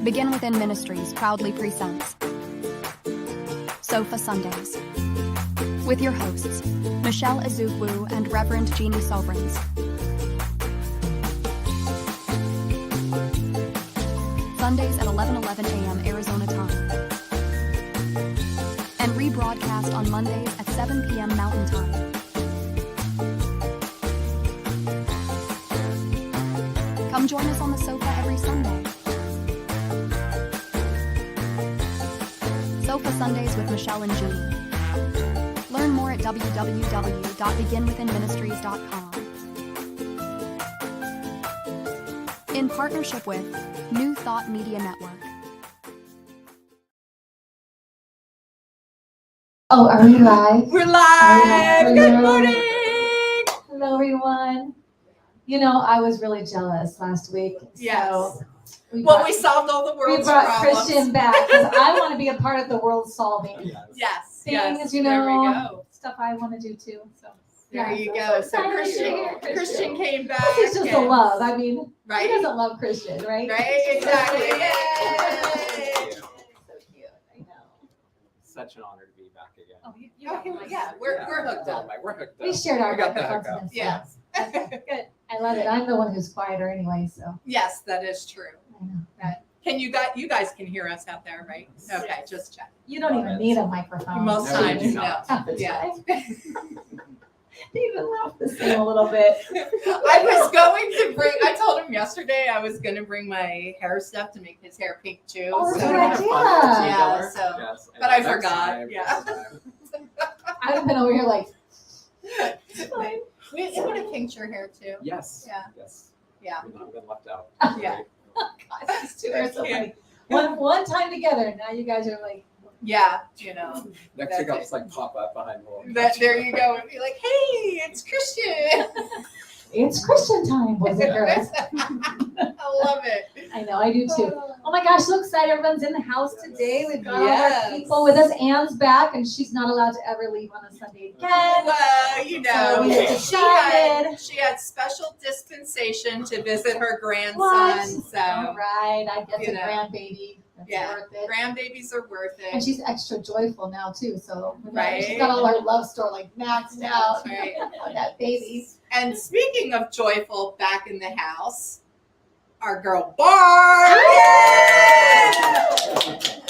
Begin Within Ministries proudly presents Sofa Sundays with your hosts, Michelle Azugwu and Reverend Jeannie Sobrins. Sundays at 11:11 a.m. Arizona time. And rebroadcast on Mondays at 7 p.m. Mountain Time. Come join us on the sofa every Sunday. Sofa Sundays with Michelle and Jeannie. Learn more at www.beginwithinministries.com. In partnership with New Thought Media Network. Oh, are we live? We're live! Good Hello. morning! Hello, everyone. You know, I was really jealous last week. Yes. So we solved all the world's brought problems. Christian back because I want to be a part of the world solving Yes. things, you There we know, go. stuff I want to do too. So There yeah, you so go. So excited to be here, Christian came back. This is just a and- love. I mean, who Right? doesn't love Christian, right? Right? Exactly. Yay! So cute. I know. Such an honor to be back again. Oh, you Okay, got yeah, we're hooked up. We're hooked up. We shared our We got the microphones hookup. and stuff. Yes. Good. I love it. I'm the one who's quieter anyway, so Yes, that is true. I know. Can you guys can hear us out there, right? Okay, just check. You don't even need a microphone. Most No, you times, do no. not. Half the Yeah. time. They even laugh the same a little bit. I was going to bring. I told him yesterday I was going to bring my hair stuff to make his hair pink too. Oh, so- that's a good idea. Yeah, so- Yes, but I next forgot, time, yeah. next time. I've been over here like, We would have pinked your hair too. Yes. Yeah. Yes. Yeah. We've not been left out. Yeah. God, these two are so Yeah. funny. One time together, now you guys are like, Yeah, you know. Next week That's I'll just like pop up behind the wall. There you go. And be like, hey, it's Christian. it's Christian time, boys and girls. I love it. I know, I do too. Oh my gosh, so excited. Everyone's in the house today. We've got all of Yes. our people with us. Anne's back, and she's not allowed to ever leave on a Sunday again. Well, you know, So we decided- she had special dispensation to visit her grandson. What? All So right, I guess You a know. grandbaby. That's Yeah. worth it. grandbabies are worth And it. she's extra joyful now too, so you know, Right. she's got all her love story like maxed out. That's right. on that baby. And speaking of joyful, back in the house, our girl Barb.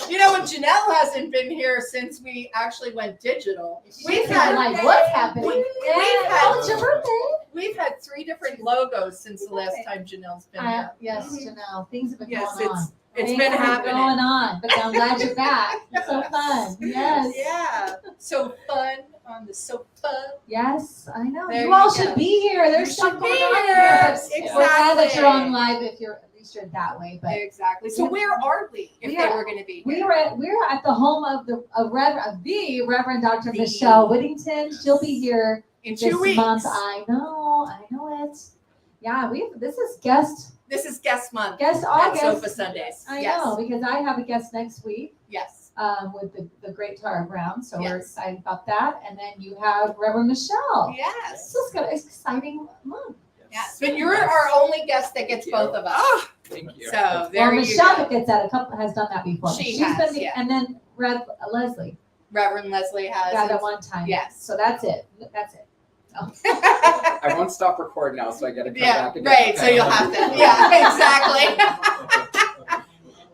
You know, and Janelle hasn't been here since we actually went digital. We've had like what's happening? we've Yeah, had- oh, it's your birthday. We've had 3 different logos since the last time Janelle's been here. Yes, Janelle. Things have been Yes, going on. It's Things been have happening. going on, but I'm glad you're back. It's so fun. Yes. Yeah. So fun on the sofa. Yes, I know. There you all you should go. be here. There's You stuff should going be on here. here. But Exactly. We're glad that you're on live if you're at least you're that way. But Exactly. So where are we if We they are- were going to be we're here? at the home of the Reverend Dr. Michelle Whittington. She'll be here In this 2 weeks. month. I know it. Yeah, this is guest This is guest month Guest at August. Sofa Sundays. I yes. know, because I have a guest next week Yes. with the great Tara Brown. So we're Yes. excited about that. And then you have Reverend Michelle. Yes. So it's got an exciting month. Yes. But you're our only guest that gets Thank you. both of us. Thank you. So there Well, you Michelle go. gets that has done that before. She She's has, been, yeah. And then Leslie Reverend Leslie has. got it one time. Yes. So that's it. That's it. I won't stop recording now, so I gotta come Yeah, back again. right. So you'll have to. Yeah, exactly.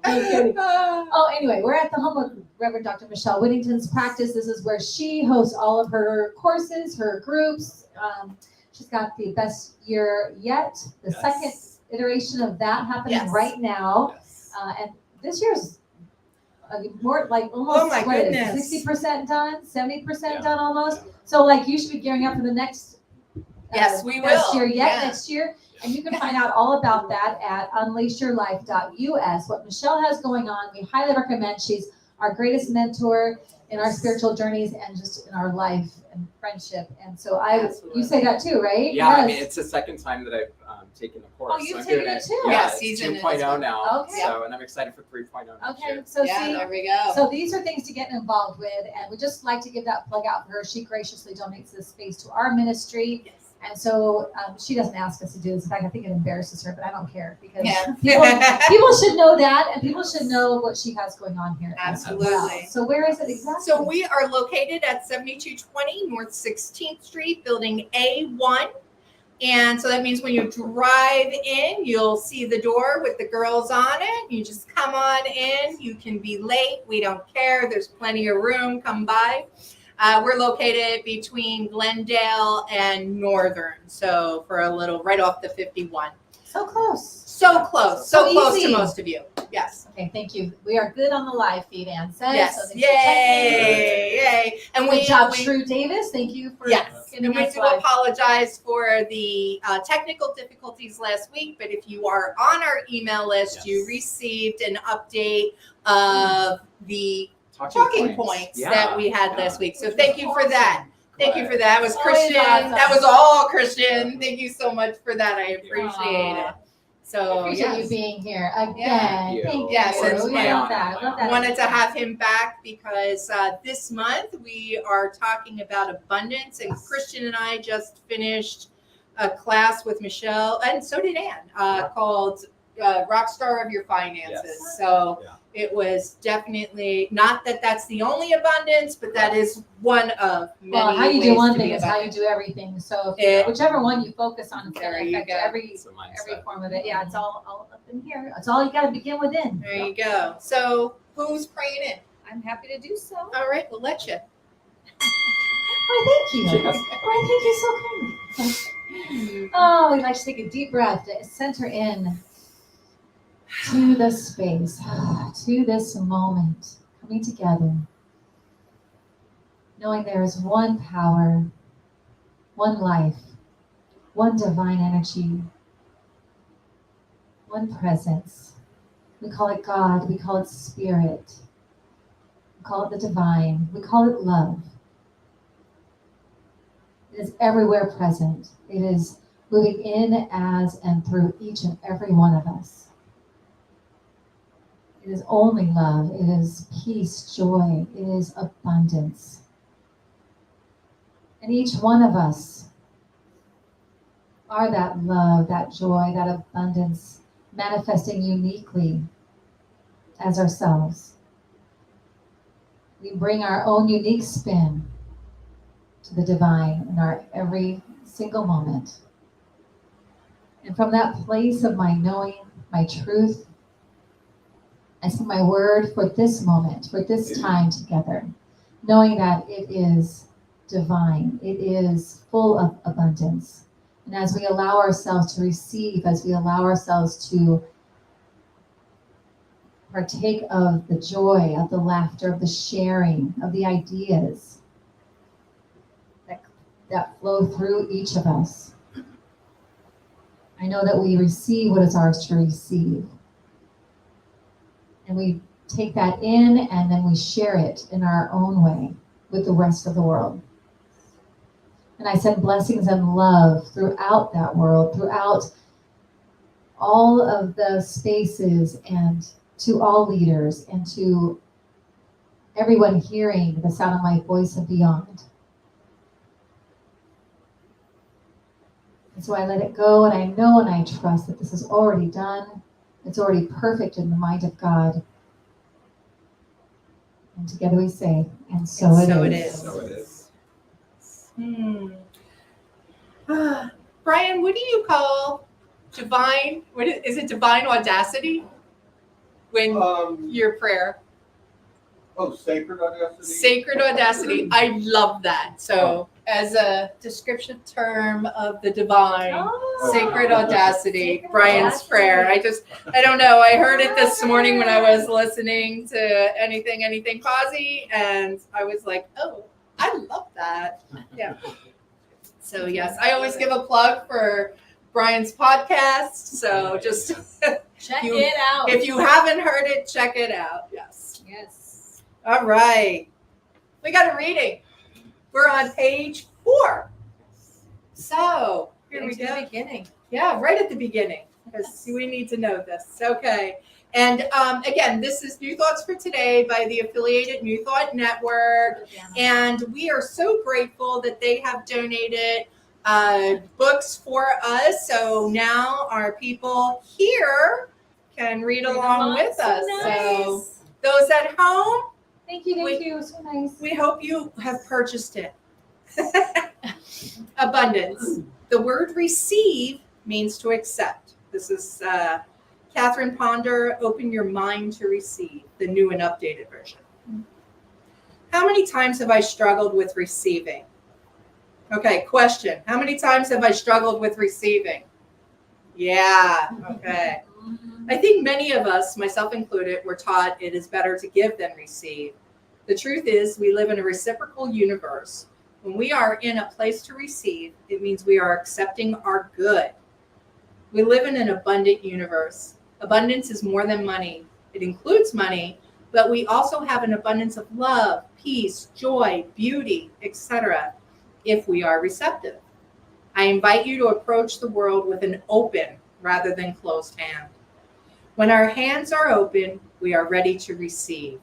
I'm kidding. Oh, anyway, we're at the home of Reverend Dr. Michelle Whittington's practice. This is where she hosts all of her courses, her groups. She's got the best year yet, the second iteration of that happening Yes. right now. Yes. And this year's more like Oh almost my what is goodness. 60% done, 70% Yeah. done almost. So like you should be gearing up for the next Yes, we best will. year yet Yeah. next year. And you can find out all about that at unleashyourlife.us. What Michelle has going on, we highly recommend. She's our greatest mentor in our spiritual journeys and just in our life and friendship. And so Absolutely. you say that too, right? Yeah, I Yes. mean, it's the second time that I've taken the course. Oh, you've I'm taken doing it too? Yeah, Yeah, it's season 2.0 now. Okay. So, and I'm excited for 3.0 next Okay, year. so Yeah, see, there we go. so these are things to get involved with, and we just like to give that plug out for her. She graciously donates this space to our ministry, Yes. And so she doesn't ask us to do this. In fact, I think it embarrasses her, but I don't care because Yeah. people should know that, and people should know what she has going on here. as well. Absolutely. So where is it exactly? So we are located at 7220 North 16th Street, building A1. And so that means when you drive in, you'll see the door with the girls on it. You just come on in. You can be late. We don't care. There's plenty of room. Come by. We're located between Glendale and Northern. So for a little, right off the 51. So close. So close. So So close easy. to most of you. Yes. Okay, thank you. We are good on the live feed, Ann says. Yes. So thanks for checking. Yay. Yay. And Good job, we True Davis. Thank you for Yes, getting and we us do live. apologize for the technical difficulties last week, but if you are on our email list, you Yes. received an update of the talking points that we had last week. So thank you for that. Thank you for that. That was Always Christian. awesome. That was all Christian. Thank you so much for that. I appreciate it. I So appreciate you yes. being here again. Yeah. Thank you. Thank Yes, you. it's We my love honor. that. Love I that. wanted to have him back because this month we are talking about abundance, and Christian and I just finished a class with Michelle, and so did Ann, called Rockstar of Your Finances. Yes. So Yeah. it was definitely not that that's the only abundance, but that is one of many. Well, how you ways do one to thing be is how you abundant. do everything. So It- whichever one you focus on is going There to you affect go. every It's a mindset. form of it. Yeah, it's all up in here. It's all you got to begin within. There you go. So who's praying in? I'm happy to do so. All right, we'll let you. Oh, thank you. Yes. Oh, thank you so kindly. Oh, we'd like to take a deep breath to center in to the space, to this moment, coming together, knowing there is one power, one life, one divine energy, one presence. We call it God, we call it spirit, we call it the divine, we call it love. It is everywhere present. It is moving in as and through each and every one of us. It is only love. It is peace, joy. It is abundance. And each one of us are that love, that joy, that abundance manifesting uniquely as ourselves. We bring our own unique spin to the divine in our every single moment. And from that place of my knowing, my truth, I say my word for this moment, for this time together, knowing that it is divine, it is full of abundance. And as we allow ourselves to receive, as we allow ourselves to partake of the joy, of the laughter, of the sharing, of the ideas that flow through each of us, I know that we receive what is ours to receive. And we take that in and then we share it in our own way with the rest of the world. And I send blessings and love throughout that world, throughout all of the spaces, and to all leaders, and to everyone hearing the sound of my voice and beyond. And so I let it go, and I know and I trust that this is already done. It's already perfect in the mind of God. And together we say, and so And it so is. it is. So it is. Brian, what do you call divine? What is it? Divine audacity? When your prayer, Sacred audacity. sacred audacity. I love that. So, as a description term of the divine, Oh. sacred audacity, Sacred Brian's audacity. prayer. I don't know. I heard it this morning when I was listening to anything Posy, and I was like, oh, I love that. Yeah. So yes, I always give a plug for Brian's podcast. So just Check You- it out. if you haven't heard it, check it out. Yes. Yes. All right. We got a reading. We're on page 4. So here we Into go. the beginning. Yeah, right at the beginning, because we need to know this. Okay. And again, this is New Thoughts for Today by the affiliated New Thought Network. And we are so grateful that they have donated books for us. So now our people here can read along with us. So those at home, Thank you, so nice. we hope you have purchased it. Abundance. The word receive means to accept. This is Catherine Ponder, Open Your Mind to Receive, the new and updated version. How many times have I struggled with receiving? Okay, question. How many times have I struggled with receiving? Yeah, okay. I think many of us, myself included, were taught it is better to give than receive. The truth is, we live in a reciprocal universe. When we are in a place to receive, it means we are accepting our good. We live in an abundant universe. Abundance is more than money. It includes money, but we also have an abundance of love, peace, joy, beauty, etc., if we are receptive. I invite you to approach the world with an open rather than closed hand. When our hands are open, we are ready to receive.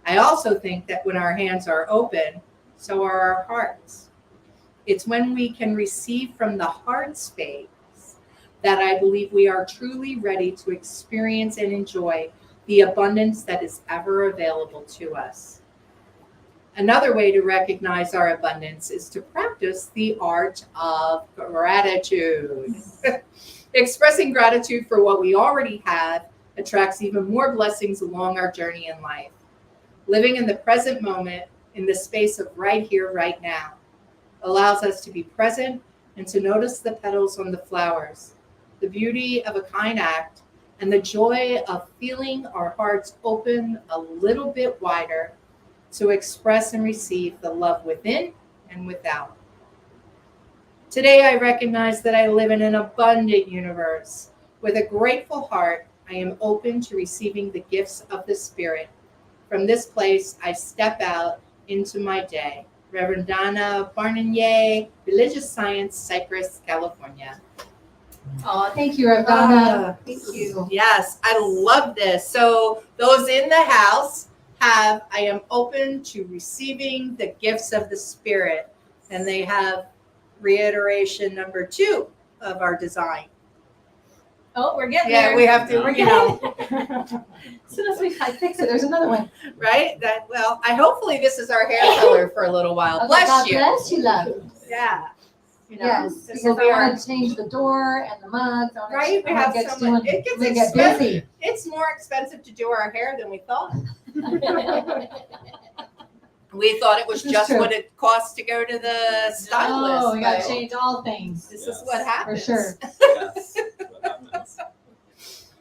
I also think that when our hands are open, so are our hearts. It's when we can receive from the heart space that I believe we are truly ready to experience and enjoy the abundance that is ever available to us. Another way to recognize our abundance is to practice the art of gratitude. Expressing gratitude for what we already have attracts even more blessings along our journey in life. Living in the present moment, in the space of right here, right now, allows us to be present and to notice the petals on the flowers, the beauty of a kind act, and the joy of feeling our hearts open a little bit wider to express and receive the love within and without. Today, I recognize that I live in an abundant universe. With a grateful heart, I am open to receiving the gifts of the Spirit. From this place, I step out into my day. Reverend Donna Barnier, Religious Science, Cypress, California. Oh, thank you, Ravana. Thank you. Yes, I love this. So those in the house I am open to receiving the gifts of the Spirit. And they have reiteration number 2 of our design. Oh, we're getting Yeah, there. we have to, We're you know, As soon as I fix it, there's another one. right? Hopefully this is our hair color for a little while. Okay, Bless God you. bless you, love. Yeah. You know, Yes, this because will I be our, want to change the door and the mugs. right? We have so much. It gets we get expensive. busy. It's more expensive to do our hair than we thought. We thought it was This is just true. what it costs to go to the stylist. Oh, we got to but change all things. This is what happens. sure. Yes, what happens.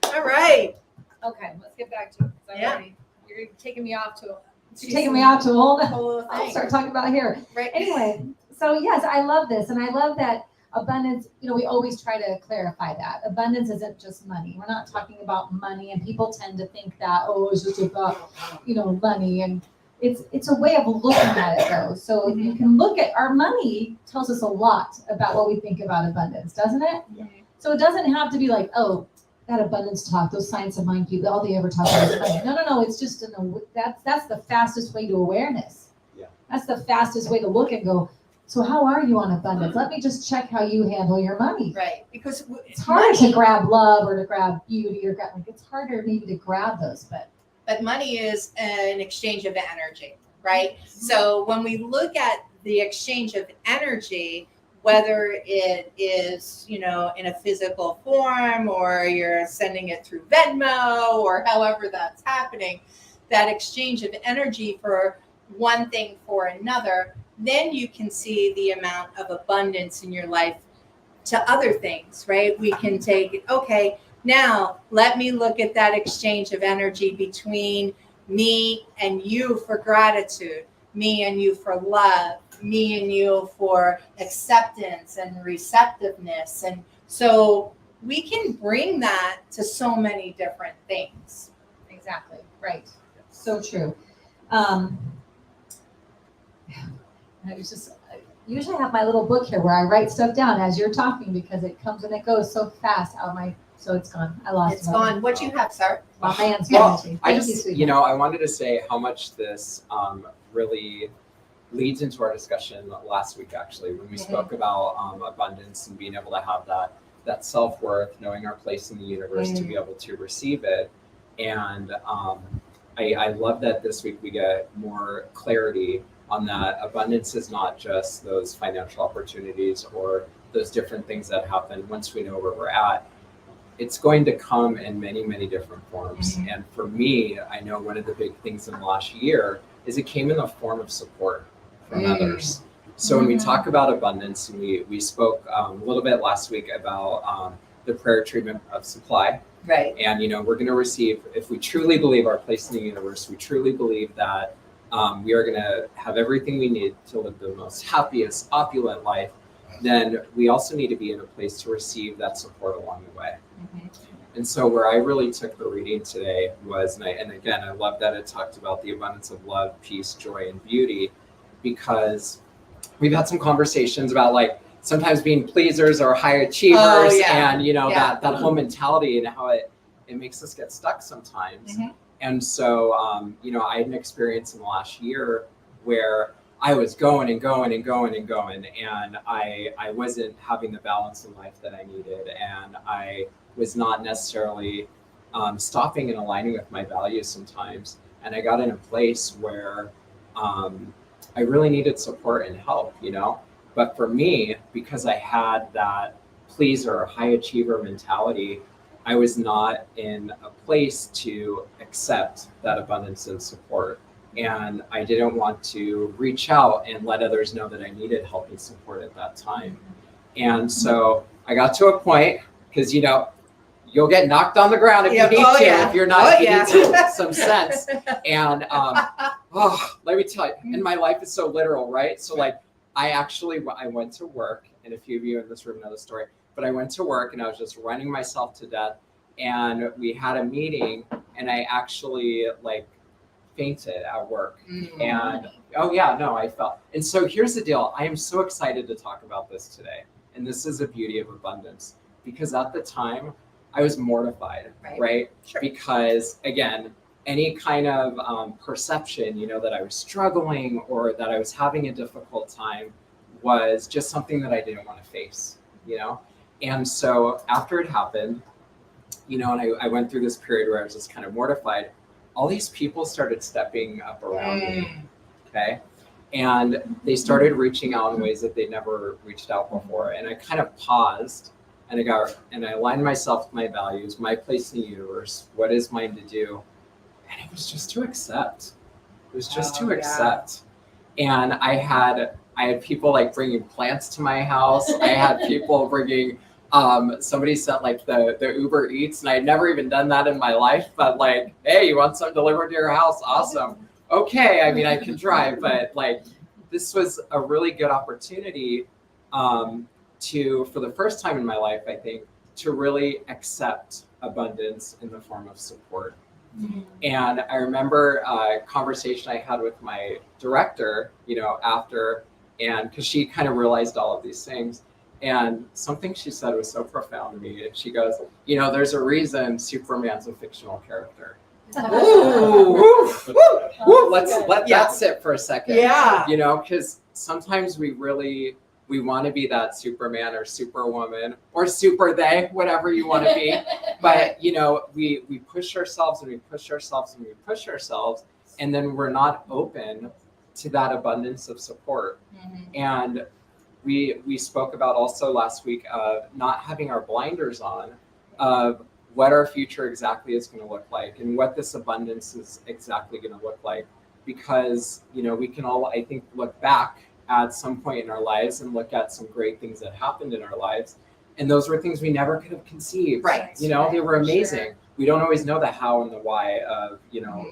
All right. Okay, let's get back to it. 'Cause I'm Yeah. already- You're taking me off to. You're taking me out to a whole nother. Whole I'll thing. start talking about hair. Right. Anyway, so yes, I love this. And I love that abundance, we always try to clarify that. Abundance isn't just money. We're not talking about money. And people tend to think that, it's just about, money. And it's a way of looking at it though. So you can look at our money tells us a lot about what we think about abundance, doesn't it? So it doesn't have to be like, that abundance talk, those science of mind cube, all they ever talk about is money. No. It's just that's the fastest way to awareness. Yeah. That's the fastest way to look and go, so how are you on abundance? Let me just check how you handle your money. Right. Because It's harder to grab love or to grab beauty or it's harder maybe to grab those, but money is an exchange of energy, right? So when we look at the exchange of energy, whether it is, in a physical form or you're sending it through Venmo or however that's happening, that exchange of energy for one thing for another, then you can see the amount of abundance in your life to other things, right? We can take, okay, now let me look at that exchange of energy between me and you for gratitude, me and you for love, me and you for acceptance and receptiveness. And so we can bring that to so many different things. exactly, right. So true. Usually I have my little book here where I write stuff down as you're talking because it comes and it goes so fast so it's gone. I lost it. It's gone. What you have, sir? My man's Well, energy. I Thank you, just, sweetheart. I wanted to say how much this really leads into our discussion last week, actually, when we spoke about abundance and being able to have that self-worth, knowing our place in the universe to be able to receive it. And I love that this week we get more clarity on that. Abundance is not just those financial opportunities or those different things that happen once we know where we're at. It's going to come in many, many different forms. And for me, I know one of the big things in the last year is it came in the form of support from others. So when we talk about abundance, and we spoke a little bit last week about the prayer treatment of supply. Right. And, we're going to receive, if we truly believe our place in the universe, we truly believe that we are going to have everything we need to live the most happiest, opulent life, then we also need to be in a place to receive that support along the way. And so where I really took the reading today was, and again, I love that it talked about the abundance of love, peace, joy, and beauty, because we've had some conversations about like sometimes being pleasers or high achievers and, that whole mentality and how it makes us get stuck sometimes. And so, I had an experience in the last year where I was going and going and going and going, and I wasn't having the balance in life that I needed, and I was not necessarily stopping and aligning with my values sometimes. And I got in a place where I really needed support and help, But for me, because I had that pleaser, high achiever mentality, I was not in a place to accept that abundance and support. And I didn't want to reach out and let others know that I needed help and support at that time. And so I got to a point, because, you'll get knocked on the ground if you need to, if you're not getting some sense. And let me tell you, and my life is so literal, right? So like, I went to work, and a few of you in this room know the story, but I went to work and I was just running myself to death. And we had a meeting, and I actually fainted at work. And I felt. And so here's the deal. I am so excited to talk about this today. And this is the beauty of abundance, because at the time I was mortified, right? Sure. Because again, any kind of perception, that I was struggling or that I was having a difficult time was just something that I didn't want to face, And so after it happened, and I went through this period where I was just kind of mortified, all these people started stepping up around me, okay? And they started reaching out in ways that they'd never reached out before. And I kind of paused, and I aligned myself with my values, my place in the universe, what is mine to do. And it was just to accept. It was just to accept. And I had people bringing plants to my house. I had people bringing, somebody sent the Uber Eats, and I had never even done that in my life, but hey, you want something delivered to your house? Awesome. Okay. I mean, I can drive, but this was a really good opportunity for the first time in my life, I think, to really accept abundance in the form of support. And I remember a conversation I had with my director, after, and because she kind of realized all of these things. And something she said was so profound to me. And she goes, there's a reason Superman's a fictional character. Let's let that sit for a second. Yeah. Because sometimes we want to be that Superman or Superwoman or super they, whatever you want to be. But, we push ourselves and we push ourselves and we push ourselves, and then we're not open to that abundance of support. And we spoke about also last week of not having our blinders on of what our future exactly is going to look like and what this abundance is exactly going to look like. Because, we can all, I think, look back at some point in our lives and look at some great things that happened in our lives. And those were things we never could have conceived. Right. They were amazing. Sure. We don't always know the how and the why of,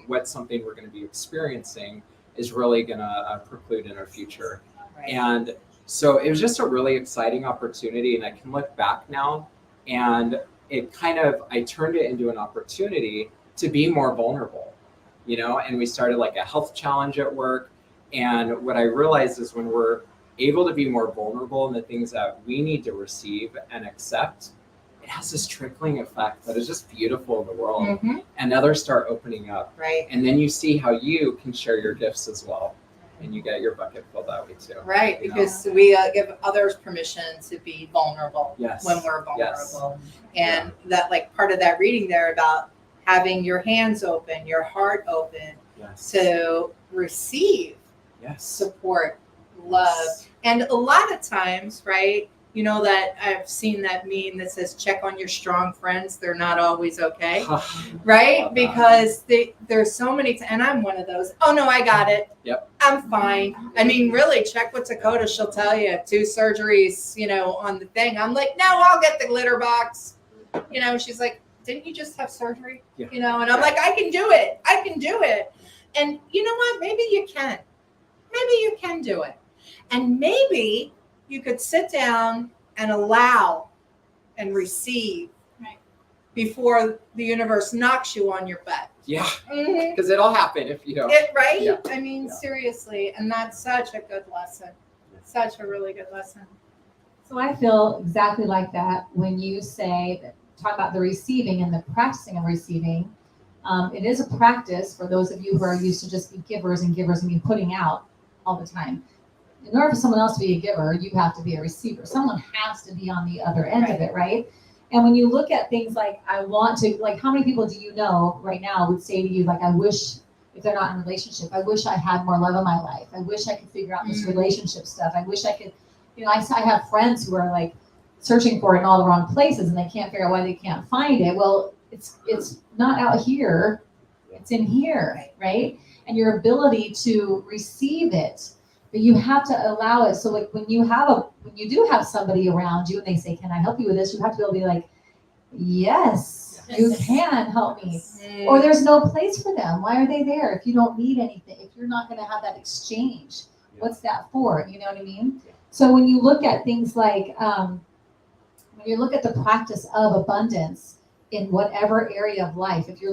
what something we're going to be experiencing is really going to preclude in our future. Right. And so it was just a really exciting opportunity. And I can look back now, and I turned it into an opportunity to be more vulnerable, and we started a health challenge at work. And what I realized is when we're able to be more vulnerable in the things that we need to receive and accept, it has this trickling effect that is just beautiful in the world. And others start opening up. Right. And then you see how you can share your gifts as well. and you get your bucket filled that way too. Right, you know? because we give others permission to be vulnerable Yes. when we're Yes. vulnerable. And that, like, part of that reading there about having your hands open, your heart open Yes. to receive Yes. support, love. And a lot of times, right, you know that I've seen that meme that says, check on your strong friends. They're not always okay. Right? Love that. Because there's so many, and I'm one of those. Oh no, I got it. Yep. I'm fine. I mean, really, check with Dakota. She'll tell you 2 surgeries, you know, on the thing. I'm like, no, I'll get the glitter box. You know, she's like, didn't you just have surgery? Yeah. You know, and I'm like, I can do it. I can do it. And you know what? Maybe you can. Maybe you can do it. And maybe you could sit down and allow and receive before the universe knocks you on your butt. Yeah, Mhm. because it'll happen if you don't. Right? Yeah. I mean, Yeah. seriously. And that's such a good lesson. Such a really good lesson. So I feel exactly like that when you say, talk about the receiving and the practicing of receiving. It is a practice for those of you who are used to just be givers and be putting out all the time. In order for someone else to be a giver, you have to be a receiver. Someone has to be on the other end of it, right? And when you look at things like, I want to, like, how many people do you know right now would say to you, like, I wish, if they're not in a relationship, I wish I had more love in my life. I wish I could figure out this relationship stuff. I wish I could, you know, I have friends who are like searching for it in all the wrong places and they can't figure out why they can't find it. Well, it's not out here, it's in here, right? And your ability to receive it, but you have to allow it. So like when you do have somebody around you and they say, can I help you with this? You have to be able to be like, yes, you can help me. Or there's no place for them. Why are they there if you don't need anything? If you're not going to have that exchange, what's that for? You know what I mean? So when you look at things like, when you look at the practice of abundance in whatever area of life, if you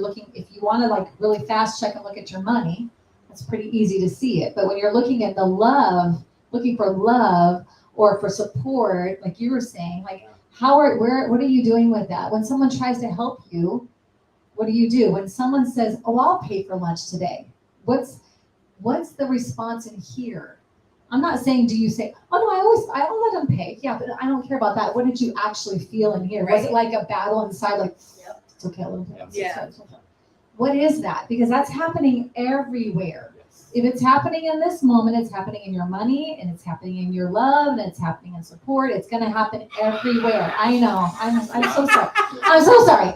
want to like really fast check and look at your money, it's pretty easy to see it. But when you're looking at the love, looking for love or for support, like you were saying, like what are you doing with that? When someone tries to help you, what do you do? When someone says, oh, I'll pay for lunch today, what's the response in here? I'm not saying, do you say, oh no, I'll let them pay. Yeah, but I don't care about that. What did you actually feel in here? Was it like a battle inside? Like, it's okay, I'll let them pay. Yeah. It's okay. What is that? Because that's happening everywhere. If it's happening in this moment, it's happening in your money and it's happening in your love and it's happening in support. It's going to happen everywhere. I know. I'm so sorry. I'm so sorry.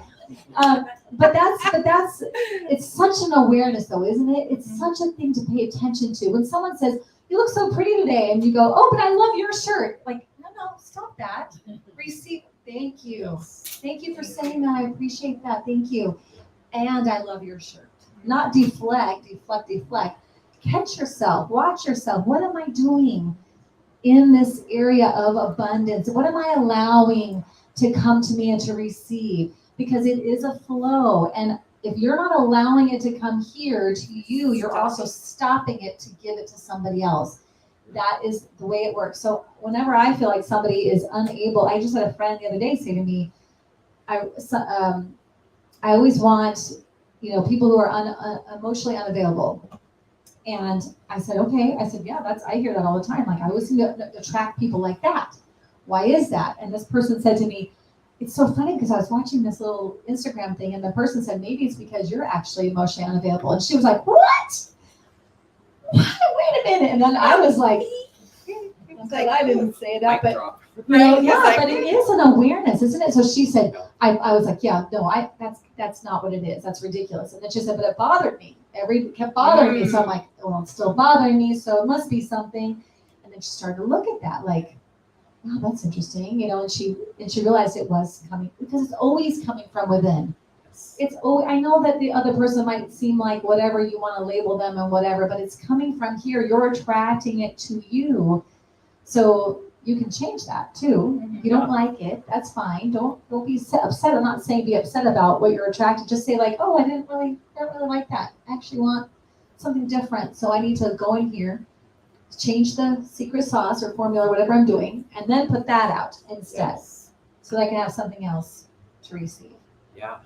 But that's it's such an awareness though, isn't it? It's such a thing to pay attention to. When someone says, you look so pretty today, and you go, oh, but I love your shirt. Like, no, stop that. Receive. Thank you. Thank you for saying that. I appreciate that. Thank you. And I love your shirt. Not deflect. Catch yourself. Watch yourself. What am I doing in this area of abundance? What am I allowing to come to me and to receive? Because it is a flow. And if you're not allowing it to come here to you, you're also stopping it to give it to somebody else. That is the way it works. So whenever I feel like somebody is unable, I just had a friend the other day say to me, I always want, people who are emotionally unavailable. And I said, okay. I said, yeah, I hear that all the time. Like I always seem to attract people like that. Why is that? And this person said to me, it's so funny because I was watching this little Instagram thing and the person said, maybe it's because you're actually emotionally unavailable. And she was like, what? Wait a minute. And then I was like, I didn't say that, but drop. but it is an awareness, isn't it? So she said, I was like, yeah, no, that's not what it is. That's ridiculous. And then she said, but it bothered me. It kept bothering me. So I'm like, well, it's still bothering me. So it must be something. And then she started to look at that like, wow, that's interesting, and she realized it was coming because it's always coming from within. It's always, I know that the other person might seem like whatever you want to label them and whatever, but it's coming from here. You're attracting it to you, so you can change that too. If you don't like it, that's fine. Don't be upset. I'm not saying be upset about what you're attracted. Just say like, oh, I don't really like that. I actually want something different, so I need to go in here, change the secret sauce or formula or whatever I'm doing, and then put that out instead, so that I can have something else to receive. Yeah,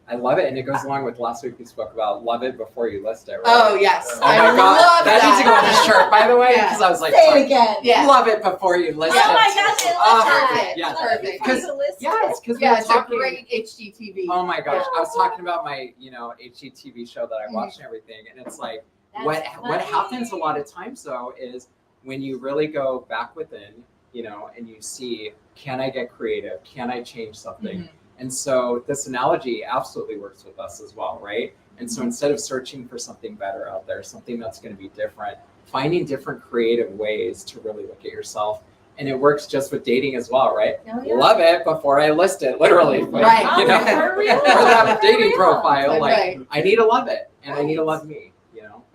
I love it, and it goes along with last week we spoke about love it before you list it. Right? Oh, yes. Oh my I god, love that needs to go on a shirt, by the way, Yeah. because I was like, Say sorry. it again. Yeah. Love it before you list it. Oh my gosh, I Oh, love that. perfect. Yeah. Perfect. Because yes, because Yeah, we're it's a talking. great HGTV. Oh my gosh, I was talking about my HGTV show that I watched and everything, and it's like what happens a lot of times though is when you really go back within, and you see, can I get creative? Can I change something? Mhm. And so this analogy absolutely works with us as well, right? And so instead of searching for something better out there, something that's going to be different, finding different creative ways to really look at yourself. And it works just with dating as well, right? Oh, yeah. Love it before I list it, literally. But, Right. For real. for that For dating real. profile, like Right. I need to love it and I need to Right. love me,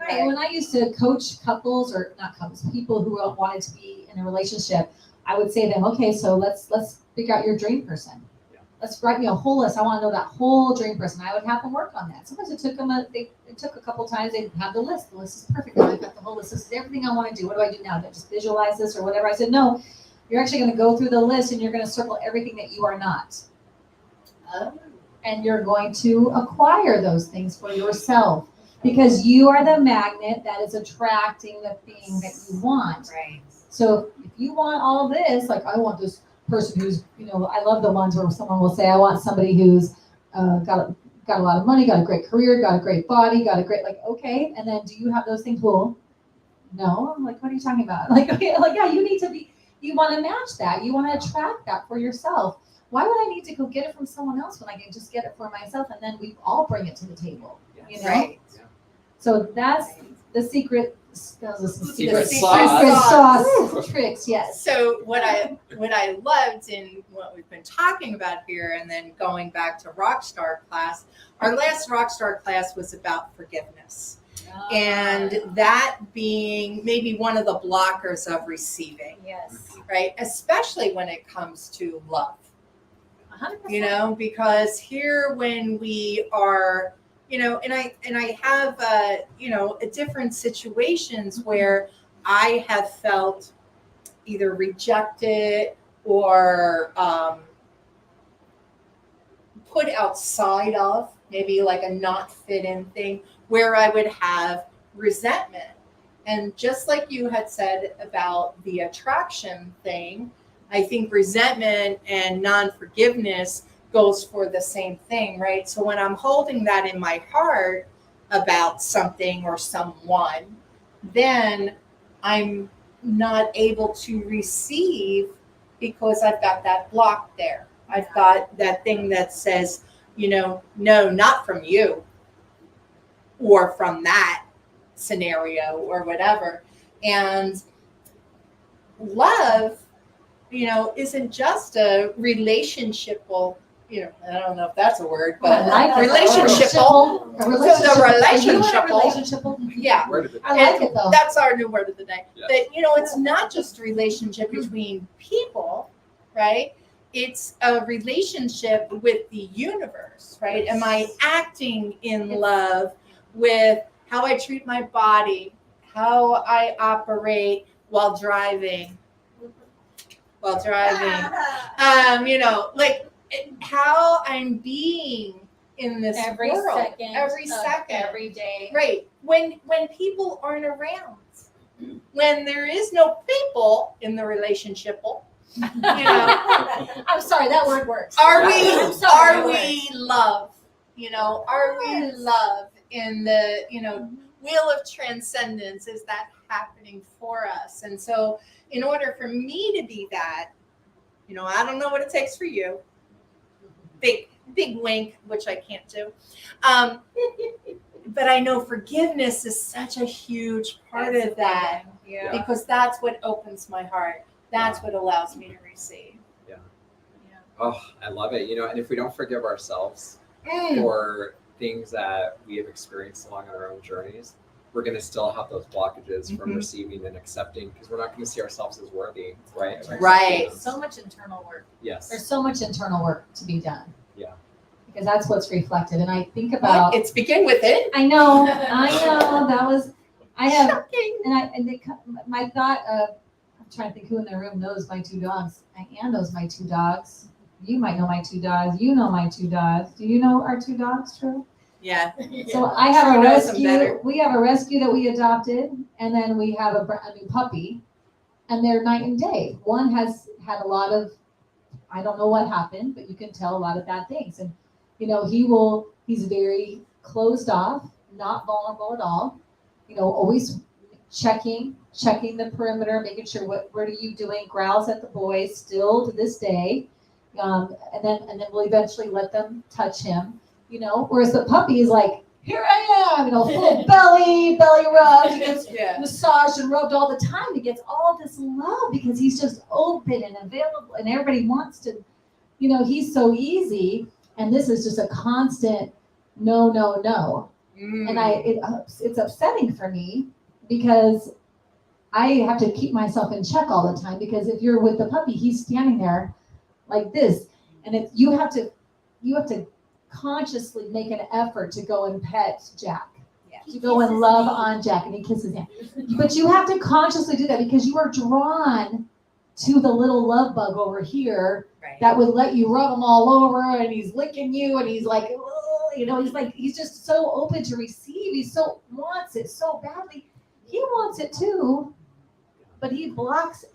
Right. And when I used to coach couples, or not couples, people who wanted to be in a relationship, I would say to them, okay, so let's figure out your dream person. Yeah. Let's write me a whole list. I want to know that whole dream person. I would have them work on that. Sometimes it took them it took a couple times. They'd have the list. The list is perfect. Now I've got the whole list. This is everything I want to do. What do I do now? Do I just visualize this or whatever? I said, no, you're actually going to go through the list and you're going to circle everything that you are not. And you're going to acquire those things for yourself. Because you are the magnet that is attracting the thing that you want. Right. So if you want all this, like I want this person who's, I love the ones where someone will say, I want somebody who's got a lot of money, got a great career, got a great body, got a great, okay. And then do you have those things? Well, no. I'm like, what are you talking about? Yeah, you need to you want to match that. You want to attract that for yourself. Why would I need to go get it from someone else when I can just get it for myself and then we all bring it to the table? Right. So that's the secret. Secret sauce tricks. Yes. So what I loved in what we've been talking about here, and then going back to Rockstar class, our last Rockstar class was about forgiveness, and that being maybe one of the blockers of receiving, Yes. right? Especially when it comes to love, 100%. because here when we are. And I have different situations where I have felt either rejected or put outside of, maybe like a not fit in thing, where I would have resentment. And just like you had said about the attraction thing, I think resentment and non-forgiveness goes for the same thing, right? So when I'm holding that in my heart about something or someone, then I'm not able to receive because I've got that block there. I've got that thing that says, no, not from you or from that scenario or whatever. And love, isn't just a relationship. I don't know if that's a word, but relationship. A relationship. Yeah. Where did it? I like it though. That's our new word of the day. Yes. But it's not just a relationship between people, right? It's a relationship with the universe, right? Am I acting in love with how I treat my body, how I operate while driving? How I'm being in this Every world, second. every of second, Every day. right? When people aren't around, when there is no people in the relationship, I'm sorry, that word works. are I'm sorry, we love? Are we love in the wheel of transcendence? Is that happening for us? And so, in order for me to be that, I don't know what it takes for you. Big wink, which I can't do. But I know forgiveness is such a huge part of that, Yeah. because that's what opens my heart. That's what allows me to receive. Oh, I love it. And if we don't forgive ourselves for things that we have experienced along our own journeys, we're going to still have those blockages from receiving and accepting, because we're not going to see ourselves as worthy, right? of accepting Right. them. So much internal work. Yes. There's so much internal work to be done. Yeah. Because that's what's reflected. And I think about, It's begin within. I know, that was, I have, Shocking. my thought of, I'm trying to think who in the room knows my two dogs. Anne knows my two dogs. you might know my two dogs. You know my two dogs. Do you know our two dogs, True? Yeah. So I have True a knows them rescue. better. We have a rescue that we adopted, and then we have a new puppy, and they're night and day. One has had a lot of, I don't know what happened, but you can tell a lot of bad things. And he's very closed off, not vulnerable at all. Always checking the perimeter, making sure what are you doing. Growls at the boys still to this day, and then we'll eventually let them touch him. Whereas the puppy is like, here I am, full belly rub. He gets Yeah. massaged and rubbed all the time. He gets all this love because he's just open and available, and everybody wants to. He's so easy, and this is just a constant no. And it's upsetting for me because I have to keep myself in check all the time, because if you're with the puppy, he's standing there like this, and you have to consciously make an effort to go and pet Jack, to go and love on Jack, and he kisses him. But you have to consciously do that because you are drawn to the little love bug over here Right. that would let you rub him all over, and he's licking you, and he's like, he's just so open to receive. He wants it so badly. He wants it too, but he blocks it.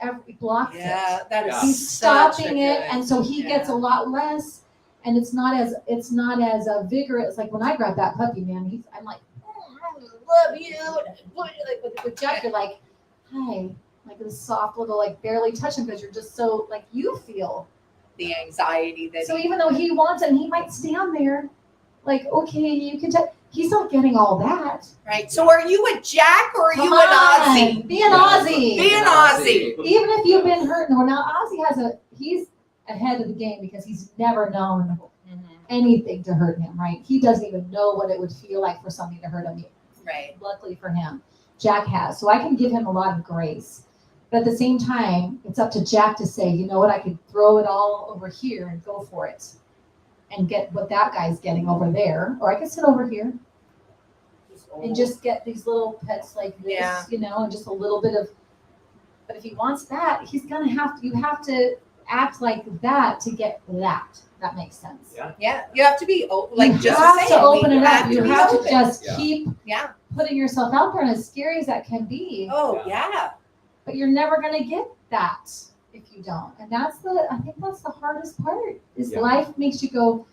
Yeah, that is He's such a stopping it, good- and so he gets a lot less, and it's not as vigorous. Like when I grab that puppy, man, I'm like, I love you. Like with Jack, you're like, hi, like this soft little, like barely touching, because you're just so like you feel. the anxiety that So even though he wants it, and he might stand there, like, okay, you can touch. He's not getting all that. right. So are you a Jack or are Come you an on, Aussie? be an Aussie. Be an Aussie. Even if you've been hurt, now Ozzy he's ahead of the game because he's never known anything to hurt him, right? He doesn't even know what it would feel like for something to hurt him. Right. Luckily for him, Jack has. So I can give him a lot of grace. But at the same time, it's up to Jack to say, you know what, I could throw it all over here and go for it and get what that guy's getting over there. Or I could sit over here and just get these little pets like this, Yeah. and just a little bit of, but if he wants that, you have to act like that to get that. That makes sense. Yeah. Yeah. You have to be like you just have saying, to open we it up. You be have to open. just Yeah. keep Yeah. putting yourself out there, and as scary as that can be, Oh yeah. but you're never gonna get that if you don't. And I think that's the hardest part. Is Yeah. life makes you go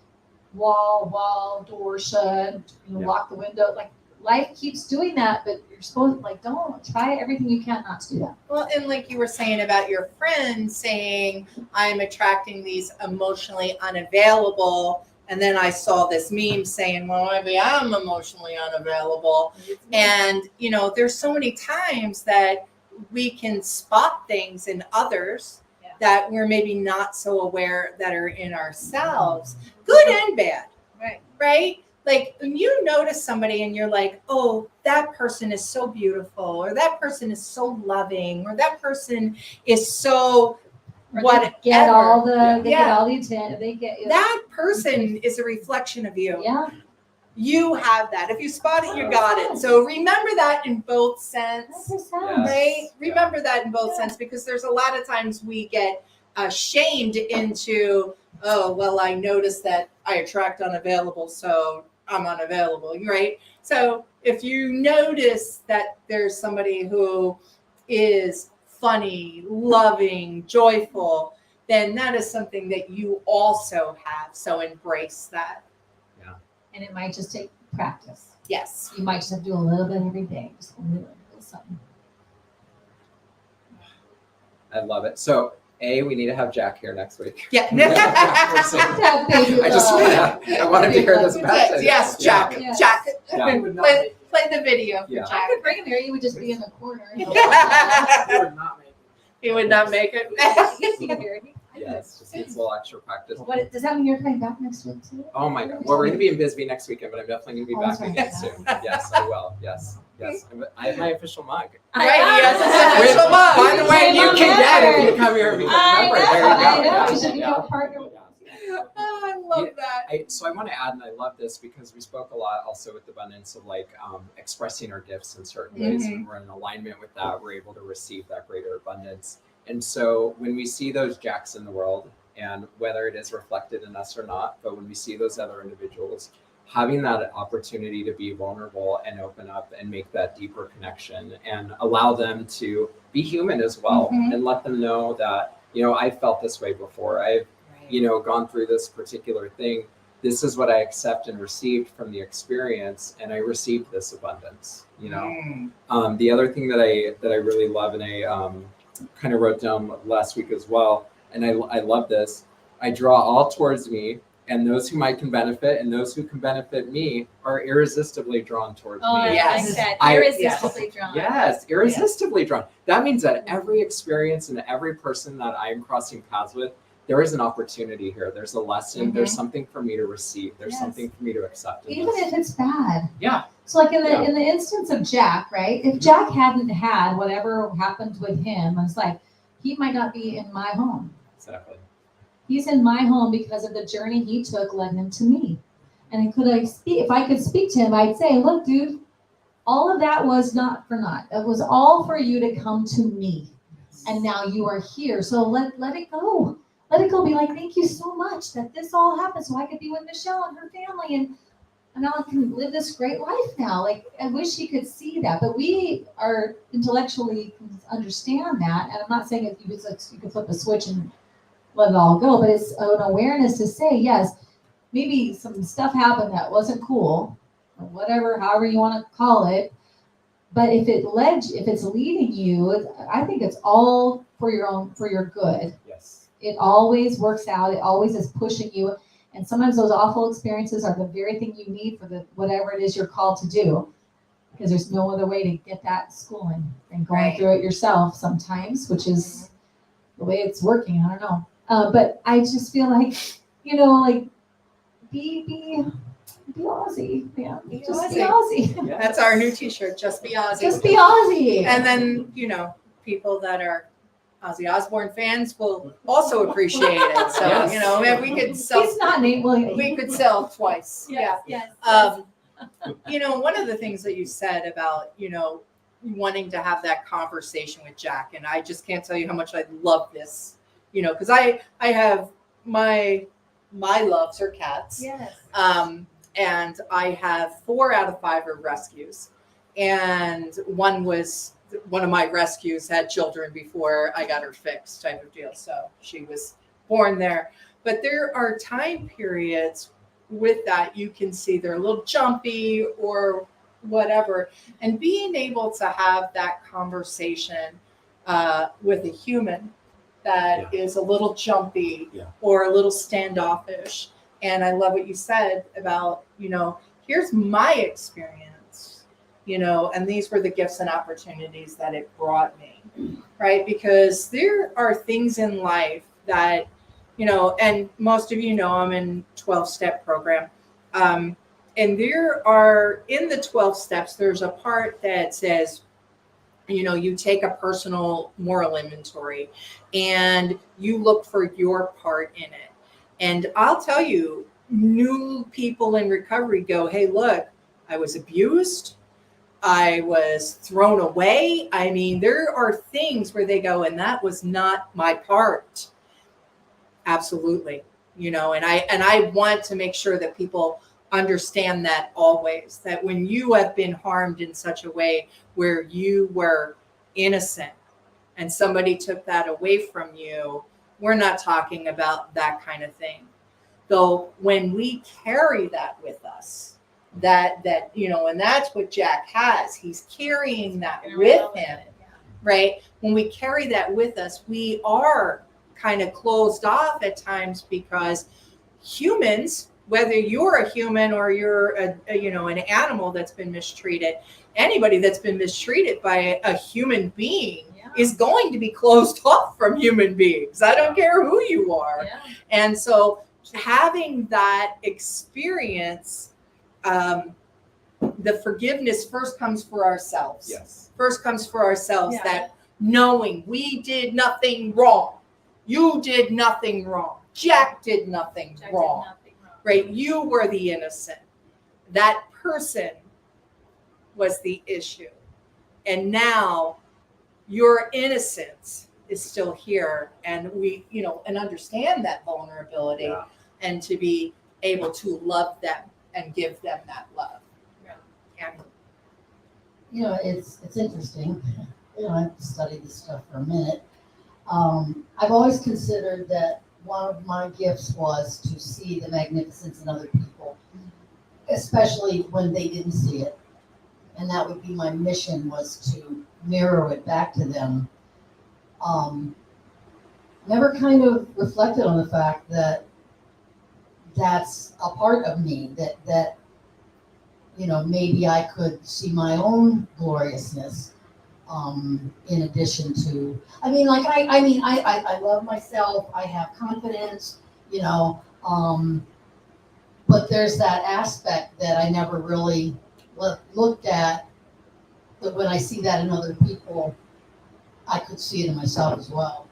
wall, door shut, Yeah. lock the window. Like life keeps doing that, but you're supposed don't try everything you can not to do that. Well, and like you were saying about your friend saying, I'm attracting these emotionally unavailable. And then I saw this meme saying, well, maybe I'm emotionally unavailable. And, there's so many times that we can spot things in others that we're maybe not so aware that are in ourselves, good and bad. Right. Right? Like when you notice somebody and you're like, oh, that person is so beautiful, or that person is so loving, or that person is so whatever. They get all the Yeah. attention. They get That person is a reflection of you. Yeah. You have that. If you spot it, you got it. So remember that in both sense. 100%. Right? Remember that in both sense, because there's a lot of times we get shamed into, oh, well, I noticed that I attract unavailable, so I'm unavailable, right? So if you notice that there's somebody who is funny, loving, joyful, then that is something that you also have. So embrace that. And it might just take practice. Yes. You might just have to do a little bit every day, just a little something. I love it. So, we need to have Jack here next week. Yeah. That baby I just love. want to hear this message. Yes, Jack. Yes. Jack. Yeah. Play the video for Yeah. I Jack. could bring him here. You would just be in the corner. He would not make it. Yes, just needs a little extra practice. What does that mean? You're coming back next week too? Oh my God. Well, we're going to be in Bisbee next weekend, but I'm definitely going to be Oh, back that's again right. soon. Yes, I will. Yes. I have my official mug. Right, he has his Wait, official mug. by the way, you can get it if you come here and become a I member. know, There you go. I know. Yeah, You should be yeah. a partner. Oh, I love that. So I want to add, and I love this because we spoke a lot also with abundance of expressing our gifts in certain ways. When we're in alignment with that, we're able to receive that greater abundance. And so when we see those Jacks in the world, and whether it is reflected in us or not, but when we see those other individuals, having that opportunity to be vulnerable and open up and make that deeper connection and allow them to be human as well, and let them know that, I felt this way before. I've, gone through this particular thing. This is what I accept and received from the experience, and I received this abundance. The other thing that I really love, and I kind of wrote down last week as well, and I love this. I draw all towards me, and those whom I can benefit and those who can benefit me are irresistibly drawn towards Oh, I me. Yes. like that. I- Irresistibly drawn. Yes, irresistibly drawn. That means that every experience and every person that I'm crossing paths with, there is an opportunity here. There's a lesson. There's something for me to receive. There's Yes. something for me to accept. in Even this. if it's bad. Yeah. So like in the Yeah. in the instance of Jack, right? If Jack hadn't had whatever happened with him, it's like he might not be in my home. Exactly. He's in my home because of the journey he took led him to me. And if I could speak to him, I'd say, look, dude, all of that was not for naught. It was all for you to come to me. And now you are here. So let it go. Let it go. Be like, thank you so much that this all happened so I could be with Michelle and her family and now I can live this great life now. Like, I wish he could see that, but we are intellectually understand that. And I'm not saying if you could flip a switch and let it all go, but it's an awareness to say, yes, maybe some stuff happened that wasn't cool, or whatever, however you want to call it. But if it's leading you, I think it's all for your good. Yes. It always works out. It always is pushing you. And sometimes those awful experiences are the very thing you need for whatever it is you're called to do. Because there's no other way to get that schooling than going Right. through it yourself sometimes, which is the way it's working. I don't know. But I just feel like, like be Aussie. Yeah. Be Just be Aussie. Aussie. Yes. That's our new T-shirt. Just be Aussie. Just be Aussie. And then people that are Ozzy Osbourne fans will also appreciate it. So Yes. if we could sell, He's not named William. we could sell twice. Yeah. Yes. One of the things that you said about, wanting to have that conversation with Jack, and I just can't tell you how much I love this, because I have my loves are cats. Yes. And I have 4 out of 5 are rescues. And one of my rescues had children before I got her fixed type of deal. So she was born there. But there are time periods with that you can see they're a little jumpy or whatever. And being able to have that conversation with a human that is a little jumpy or a little standoffish. And I love what you said about, here's my experience, and these were the gifts and opportunities that it brought me, right? Because there are things in life that, and most of you know I'm in 12-step program. And there are, in the 12 steps, there's a part that says, you take a personal moral inventory and you look for your part in it. And I'll tell you, new people in recovery go, hey, look, I was abused. I was thrown away. I mean, there are things where they go, and that was not my part. Absolutely. And I want to make sure that people understand that always, that when you have been harmed in such a way where you were innocent and somebody took that away from you, we're not talking about that kind of thing. Though when we carry that with us, that and that's what Jack has. He's carrying that with him, right? When we carry that with us, we are kind of closed off at times because humans, whether you're a human or you're an animal that's been mistreated, anybody that's been mistreated by a human being is going to be closed off from human beings. I don't care who you are. Yeah. And so having that experience, the forgiveness first comes for ourselves. Yes. First comes for ourselves, Yeah. that knowing we did nothing wrong. You did nothing wrong. Jack did nothing Jack did wrong. nothing wrong. Right? You were the innocent. That person was the issue. And now your innocence is still here, and we, and understand that vulnerability, Yeah. and to be able to love them and give them that love. And It's interesting. I've studied this stuff for a minute. I've always considered that one of my gifts was to see the magnificence in other people, especially when they didn't see it. And that would be my mission, was to mirror it back to them. Never kind of reflected on the fact that that's a part of me, that maybe I could see my own gloriousness, in addition to, I love myself, I have confidence, but there's that aspect that I never really looked at, but when I see that in other people, I could see it in myself as well.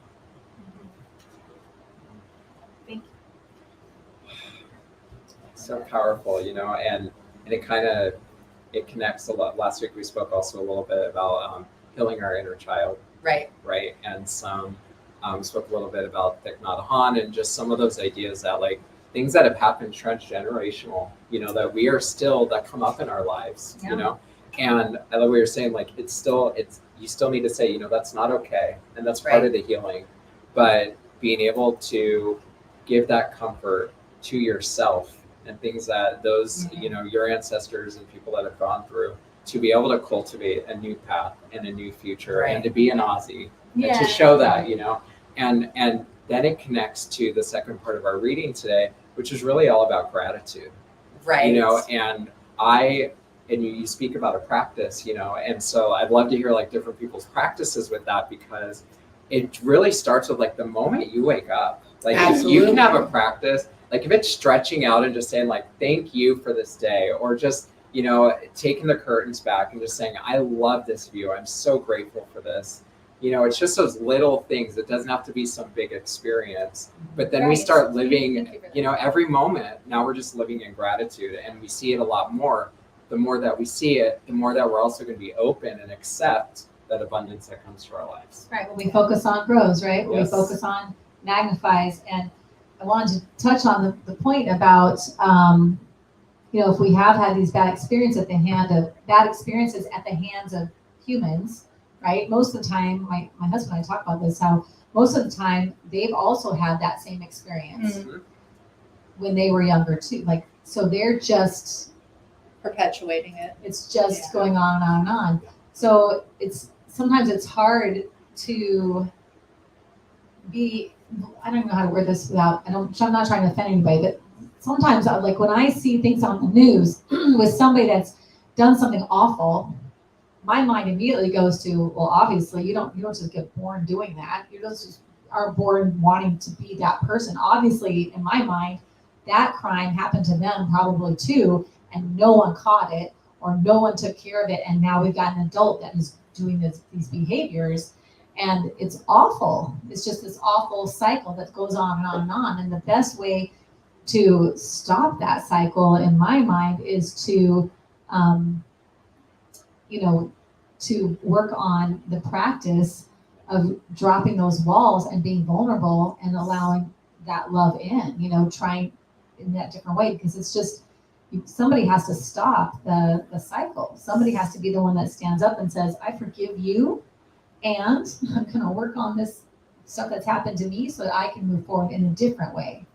So powerful, and it connects a lot. Last week we spoke also a little bit about healing our inner child, right. and some spoke a little bit about Thich Nhat Hanh, and just some of those ideas that things that have happened transgenerational, that we are still, that come up in our lives, Yeah. and I love what you're saying, you still need to say, that's not okay, and that's part Right. of the healing, but being able to give that comfort to yourself and things that those, your ancestors and people that have gone through, to be able to cultivate a new path and a new future, and to be an Aussie, and to show that, and then it connects to the second part of our reading today, which is really all about gratitude, Right. and you speak about a practice, and so I'd love to hear different people's practices with that, because it really starts with the moment you wake up. If you can have a practice, if it's stretching out and just saying thank you for this day, or just taking the curtains back and just saying, I love this view, I'm so grateful for this. It's just those little things. It doesn't have to be some big experience, but then we Right. start living, Thank you for that. every moment. Now we're just living in gratitude, and we see it a lot more. The more that we see it, the more that we're also going to be open and accept that abundance that comes to our lives. Right, what we focus on grows, right? What Yes. we focus on magnifies. And I wanted to touch on the point about, if we have had these bad experiences at the hands of humans, right? Most of the time, my husband and I talk about this, how most of the time they've also had that same experience Mhm. when they were younger too. So they're just, Perpetuating it. it's just Yeah. going on and on and on. So sometimes it's hard to be, I don't know how to word this I'm not trying to offend anybody, but sometimes when I see things on the news with somebody that's done something awful, my mind immediately goes to, well, obviously you don't just get born doing that. You just are born wanting to be that person. Obviously, in my mind, that crime happened to them probably too, and no one caught it, or no one took care of it, and now we've got an adult that is doing these behaviors, and it's awful. It's just this awful cycle that goes on and on and on. And the best way to stop that cycle, in my mind, is to to work on the practice of dropping those walls and being vulnerable and allowing that love in, trying in that different way, because it's just, somebody has to stop the cycle. Somebody has to be the one that stands up and says, I forgive you, and I'm going to work on this stuff that's happened to me so that I can move forward in a different way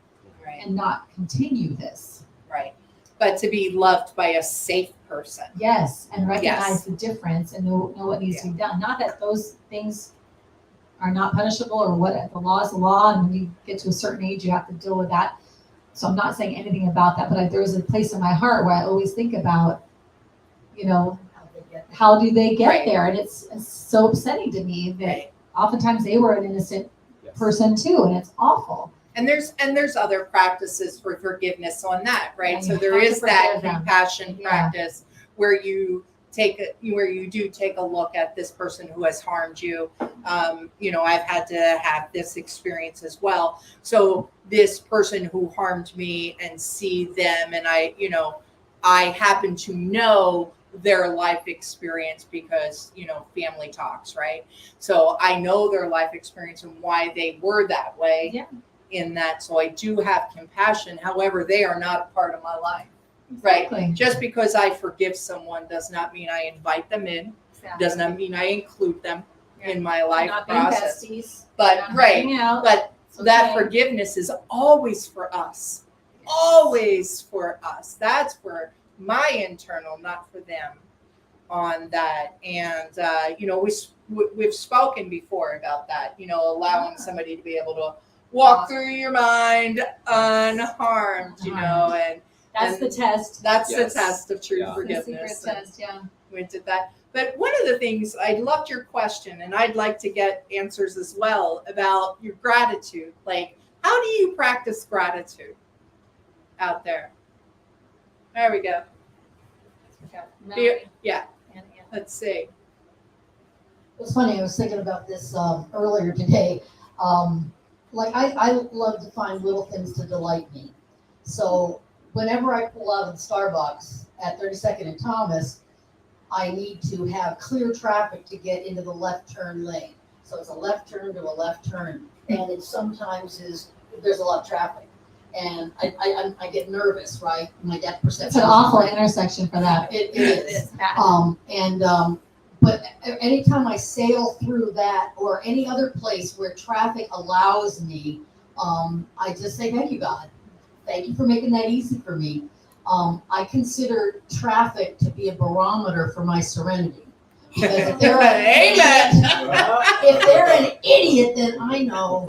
Right. and not continue this. Right. But to be loved by a safe person. Yes, and recognize Yes. the difference and know what needs to be done. Not that those things are not punishable, or what, the law is the law, and when you get to a certain age, you have to deal with that. So I'm not saying anything about that, but there is a place in my heart where I always think about, how do they get Right. there? And it's so upsetting to me that Right. oftentimes they were an innocent Yes. person too, and it's awful. And there's other practices for forgiveness on that, right? Yeah, So you there have to is that forgive them. compassion Yeah. practice where you do take a look at this person who has harmed you. I've had to have this experience as well. So this person who harmed me, and see them, and I happen to know their life experience because, you know, family talks, right? So I know their life experience and why they were that way. Yeah. In that, so I do have compassion. However, they are not a part of my life, right? Exactly. Just because I forgive someone does not mean I invite them in. Exactly. Does not mean I include them in my life Not being process. besties. But not right, hanging out. but It's that okay. forgiveness is always for us. Always for us. That's for my internal, not for them on that. And, you know, we've spoken before about that, you know, allowing somebody to be able to walk through your mind unharmed, you know, and That's the test. that's Yes. the test of true Yeah. The forgiveness. secret test, yeah. We did that. But one of the things, I loved your question, and I'd like to get answers as well about your gratitude. Like, how do you practice gratitude out there? There we go. Yeah, let's see. It's funny, I was thinking about this earlier today. Like I love to find little things to delight me. So whenever I pull out of the Starbucks at 32nd and Thomas, I need to have clear traffic to get into the left turn lane. So it's a left turn to a left turn, and it sometimes there's a lot of traffic, and I get nervous, right? My depth perception. It's an awful intersection for that. It is. But anytime I sail through that or any other place where traffic allows me, I just say, thank you, God. Thank you for making that easy for me. I consider traffic to be a barometer for my serenity. Because if they're an idiot, then I know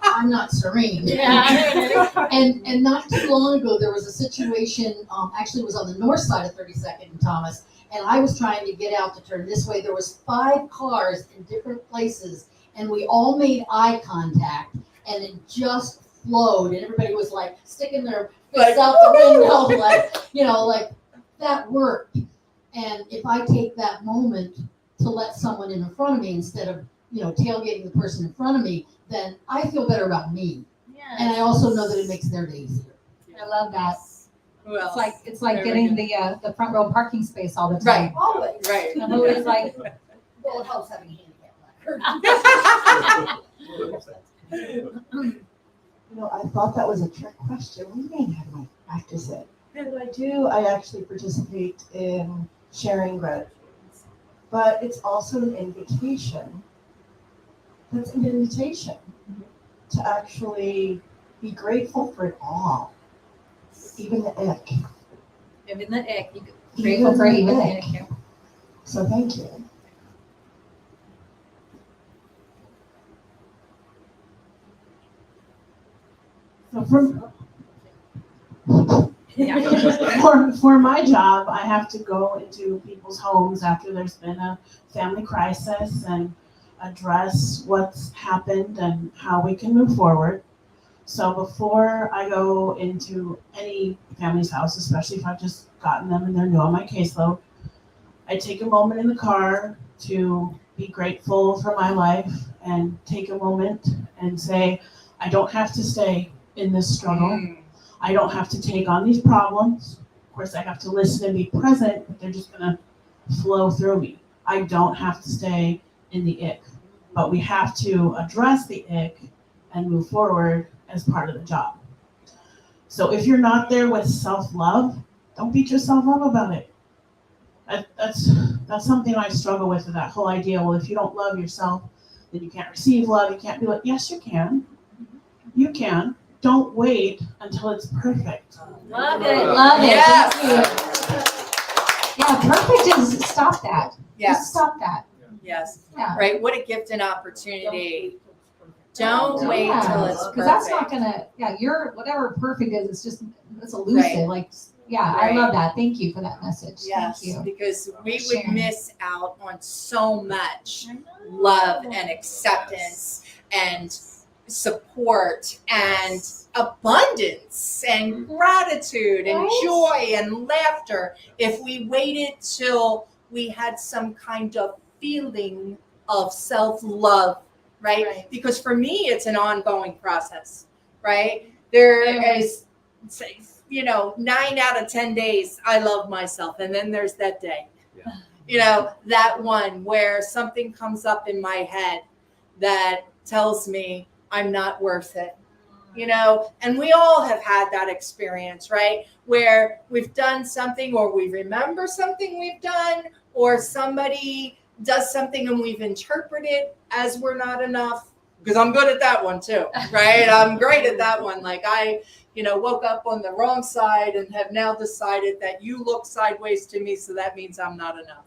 I'm not serene. Yeah. And not too long ago, there was a situation, actually it was on the north side of 32nd and Thomas, and I was trying to get out to turn this way. There was 5 cars in different places, and we all made eye contact, and it just flowed, and everybody was like sticking their fists out the window, like that worked. And if I take that moment to let someone in front of me instead of, tailgating the person in front of me, then I feel better about me. And I also know that it makes their day easier. I love that. Who else? It's like There we getting go. the front row parking space all the time. Right. Always. Right. I'm always like, Well, it helps having a handicap. I thought that was a trick question. What do you mean, how do I practice it? What I do, I actually participate in sharing gratitudes. But it's also an invitation. That's an invitation to actually be grateful for it all. Even the ick. even the ick. You're grateful for even the ick. So thank you. So for my job, I have to go into people's homes after there's been a family crisis and address what's happened and how we can move forward. So before I go into any family's house, especially if I've just gotten them and they're new on my caseload, I take a moment in the car to be grateful for my life and take a moment and say, I don't have to stay in this struggle. I don't have to take on these problems. Of course, I have to listen and be present, but they're just gonna flow through me. I don't have to stay in the ick, but we have to address the ick and move forward as part of the job. So if you're not there with self-love, don't beat yourself up about it. That's something I struggle with that whole idea. Well, if you don't love yourself, then you can't receive love. You can't be like, yes, you can. You can. Don't wait until it's perfect. Love it. Love it. Yes. Thank you. Yeah, perfect is stop that. Just Yes. stop that. Yes. Yeah. Right. What a gift and opportunity. Don't wait till it's perfect. Because that's not gonna, you're, whatever perfect is, it's elusive. Right. Like, I Right. love that. Thank you for that message. Yes, Thank you. because we for would sharing. miss out on so much love and acceptance and support and abundance and gratitude and Right. joy and laughter if we waited till we had some kind of feeling of self-love, right? Right. Because for me, it's an ongoing process, right? There is, 9 out of 10 days I love myself, and then there's that day Yeah. You know, that one where something comes up in my head that tells me I'm not worth it. You know, and we all have had that experience, right? Where we've done something or we remember something we've done, or somebody does something and we've interpreted it as we're not enough. Because I'm good at that one too, right? I'm great at that one. Like I, woke up on the wrong side and have now decided that you look sideways to me, so that means I'm not enough.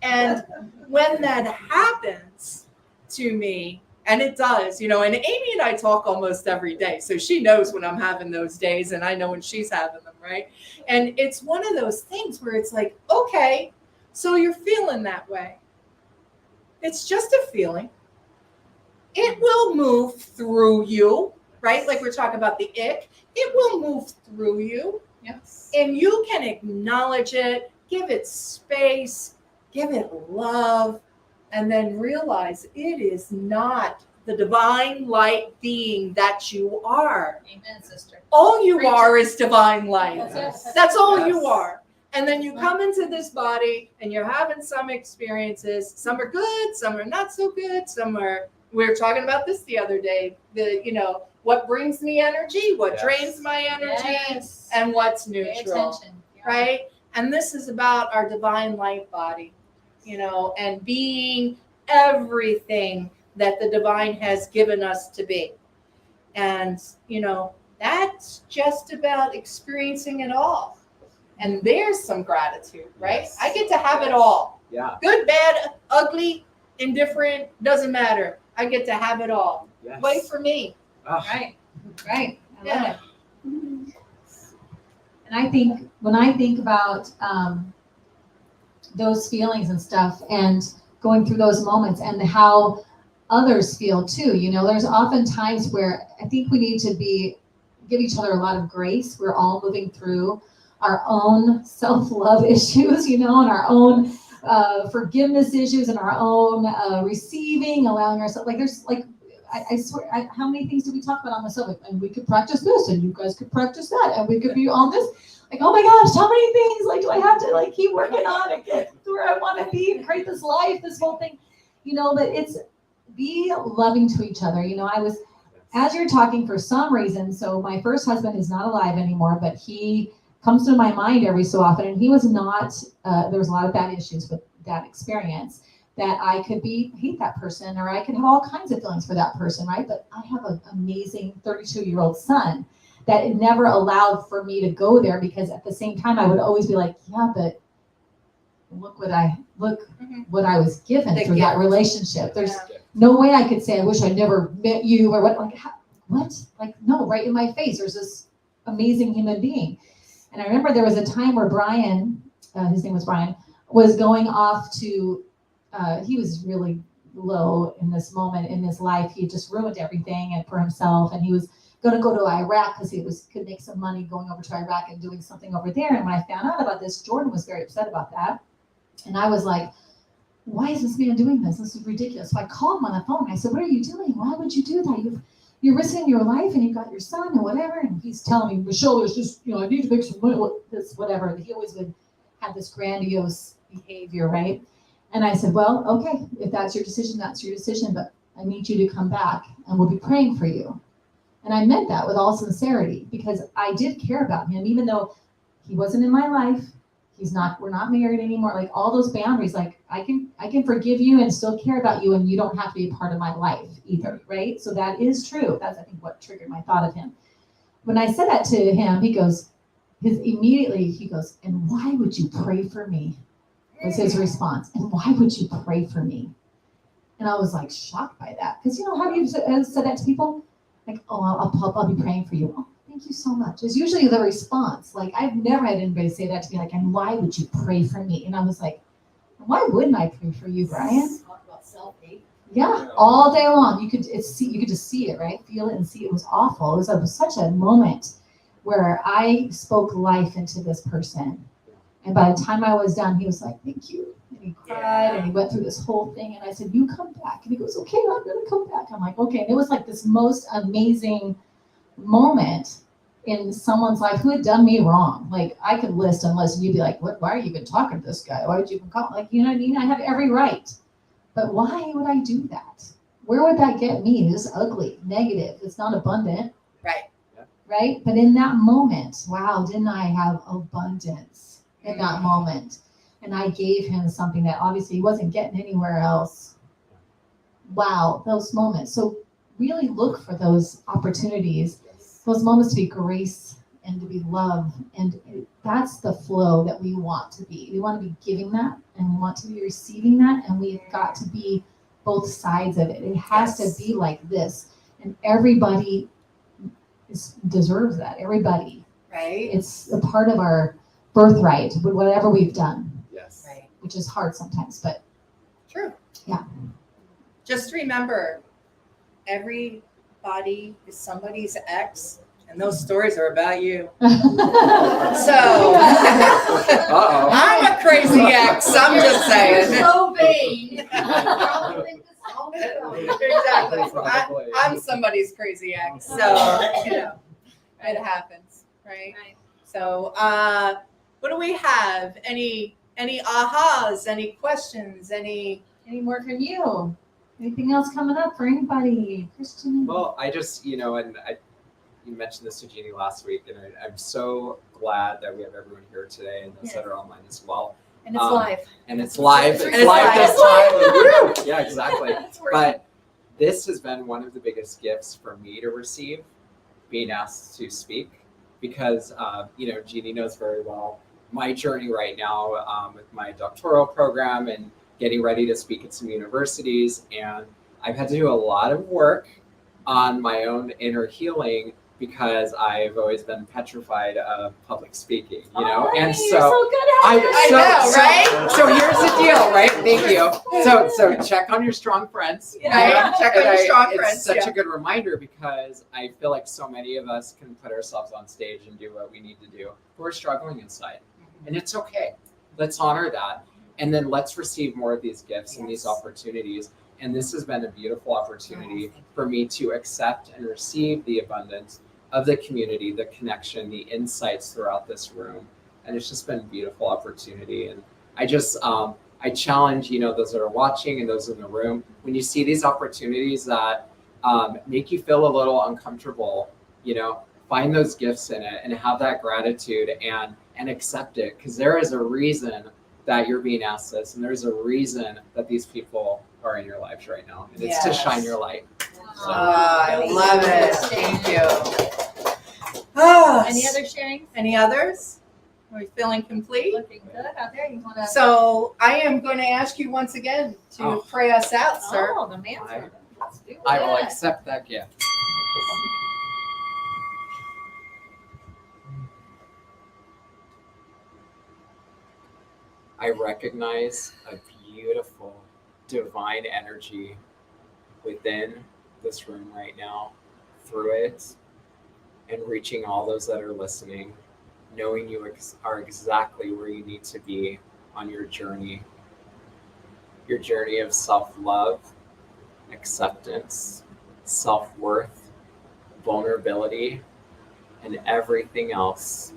And when that happens to me, and it does, and Amy and I talk almost every day. So she knows when I'm having those days and I know when she's having them, right? And it's one of those things where it's like, okay, so you're feeling that way. It's just a feeling. It will move through you, right? Like we're talking about the ick. It will move through you. Yes. And you can acknowledge it, give it space, give it love, and then realize it is not the divine light being that you are. Amen, sister. All you Preach are is divine light. That's it. That's all Yes. you are. And then you come into this body and you're having some experiences. Some are good, some are not so good, we were talking about this the other day. What brings me energy, what Yes. drains my energy, Yes. and what's Pay neutral. attention. Yeah. Right? And this is about our divine light body, and being everything that the divine has given us to be. And, that's just about experiencing it all. And there's some gratitude, right? Yes. I get to have it all. Yeah. Good, bad, ugly, indifferent, doesn't matter. I get to have it all. Yes. Wait for me. Ah, Right. Right. I love Yeah. it. And I think when I think about those feelings and stuff and going through those moments and how others feel too, there's often times where I think we need to give each other a lot of grace. We're all moving through our own self-love issues, and our own forgiveness issues and our own receiving, allowing ourselves, I swear, how many things do we talk about on the subject? And we could practice this, and you guys could practice that, and we could be on this. Like, oh my gosh, how many things? Like, do I have to keep working on and get to where I want to be and create this life, this whole thing? But it's be loving to each other. As you're talking, for some reason, so my first husband is not alive anymore, but he comes to my mind every so often, and he was not. There was a lot of bad issues with that experience. That I could hate that person, or I could have all kinds of feelings for that person, right? But I have an amazing 32-year-old son that it never allowed for me to go there, because at the same time I would always be like, yeah, but look what I was given The through that gift. relationship. There's Yeah. no way I could say I wish I never met you, or what? No, right in my face. There's this amazing human being. And I remember there was a time where Brian, his name was Brian, was going off to. He was really low in this moment in his life. He just ruined everything and for himself, and he was going to go to Iraq because he could make some money going over to Iraq and doing something over there. And when I found out about this, Jordan was very upset about that, and I was like, "Why is this man doing this? This is ridiculous." So I called him on the phone. I said, "What are you doing? Why would you do that? You're risking your life, and you've got your son and whatever." And he's telling me, "Michelle, there's just I need to make some money." This whatever. He always would have this grandiose behavior, right? And I said, well, okay, if that's your decision, that's your decision, but I need you to come back and we'll be praying for you. And I meant that with all sincerity, because I did care about him, even though he wasn't in my life. We're not married anymore. Like all those boundaries, like I can forgive you and still care about you, and you don't have to be a part of my life either, right? So that is true. That's, I think, what triggered my thought of him. When I said that to him, he goes, and why would you pray for me? Was his response. And why would you pray for me? And I was like shocked by that. Because how do you said that to people? Like, oh, I'll be praying for you. Oh, thank you so much. It's usually the response. Like, I've never had anybody say that to me, like, and why would you pray for me? And I was like, why wouldn't I pray for you, Brian? Talk about self-hate. Yeah, all day long. You could just see it, right? Feel it and see it was awful. It was such a moment where I spoke life into this person. And by the time I was done, he was like, thank you. And he cried and he went through this whole thing. And I said, you come back. And he goes, okay, I'm going to come back. I'm like, okay. And it was like this most amazing moment in someone's life who had done me wrong. Like I could list unless you'd be like, what, why are you even talking to this guy? Why would you even call? Like, you know what I mean? I have every right. But why would I do that? Where would that get me? This is ugly, negative. It's not abundant. Right. Right? But in that moment, wow, didn't I have abundance in that moment? And I gave him something that obviously he wasn't getting anywhere else. Wow, those moments. So really look for those opportunities, those moments to be grace and to be love. And that's the flow that we want to be. We want to be giving that and we want to be receiving that. And we've got to be both sides of it. It has Yes. to be like this. And everybody deserves that. Everybody. Right. It's a part of our birthright with whatever we've done, Yes. Right. which is hard sometimes, but True. Yeah. Just remember, everybody is somebody's ex, and those stories are about you. So Uh-oh. I'm a crazy ex. I'm just saying. So vain. Exactly. Probably. I'm somebody's crazy ex, so you know, it happens, right? Right. So, what do we have? Any ahas? Any questions? Any any more from you? Anything else coming up for anybody? Christian? Well, I just, you mentioned this to Jeannie last week, and I'm so glad that we have everyone here today and those Yes. that are online as well. And it's Um, live. And it's live. And It's it's live live. this It's time. Yeah, exactly. That's working. But this has been one of the biggest gifts for me to receive, being asked to speak, because Jeannie knows very well my journey right now with my doctoral program and getting ready to speak at some universities, and I've had to do a lot of work on my own inner healing because I've always been petrified of public speaking, and You're so. so good at it. I know, right? So here's the deal, right? Thank you. So check on your strong friends. Yeah, check on And your strong it's friends, such yeah. a good reminder because I feel like so many of us can put ourselves on stage and do what we need to do. But we're struggling inside, and it's okay. Let's honor that, and then let's receive more of these gifts and these Yes. opportunities. And this has been a beautiful opportunity for me to accept and receive the abundance of the community, the connection, the insights throughout this room. And it's just been a beautiful opportunity. And I just, I challenge, those that are watching and those in the room, when you see these opportunities that make you feel a little uncomfortable, find those gifts in it and have that gratitude and accept it. Because there is a reason that you're being asked this, and there's a reason that these people are in your lives right now. And it's to Yes. shine your light. I love it. Thank you. Oh, Any other sharing? Any others? Are we feeling complete? Looking good out there. You want to? So I am going to ask you once again to Oh. pray us out, sir. Oh, the man's Let's do I will it. accept that gift. I recognize a beautiful divine energy within this room right now, through it, and reaching all those that are listening, knowing you are exactly where you need to be on your journey of self-love, acceptance, self-worth, vulnerability, and everything else